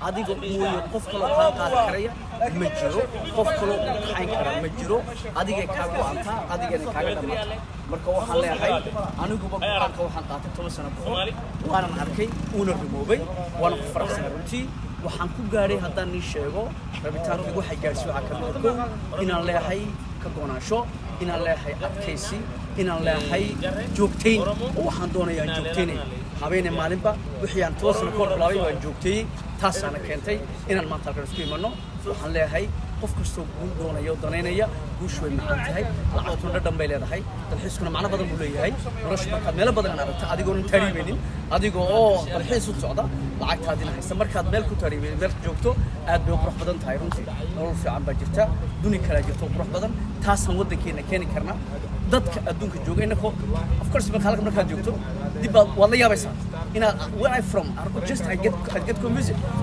adiga mooyo qof kale oo kaa qaadi karaya ma jiro qof kale oo kaxayn kara ma jiro adiga ka go'aanta adigana kaaga dhamaata marka waxaan leeyahay aniguba go'aanka waxaan qaatay 10 sano ka hor waanan arkay una rumoobay waana ku faraxsanahay runtii waxaan ku gaaray haddaan ii sheego rabitaankaygu waxay gaarsiin waxa ka mid ah inaan leeyahay ka go'naansho inaan leeyahay adkaysi inaan leeyahay joogtayn waxaan doonayaa joogtaynay habeenay maalinba wixii aan 10 sano ka hor bilaabay waan joogtay taasana keentay inaan maanta halkan isku imaano waxaan leeyahay qof kastoo guul doonaya oo danaynaya guushu way macaan tahay lacagtuna dhadhan bay leedahay dalxiiskuna macno badan buu leeyahay nolosha markaad meelo badan aan aragta adigoo taariibeynin adigoo oo dalxiis u socda lacagtaadina haysta markaad meel ku taariibeynin meel joogto aad bay u qurux badan tahay runtii nolol fiican baa jirta duni kala jirto qurux badan taasaan waddankeena keeni karna dadka adduunka jooga inako of course markaad joogto dib waad la yaabaysaa inaad where I from just I get confused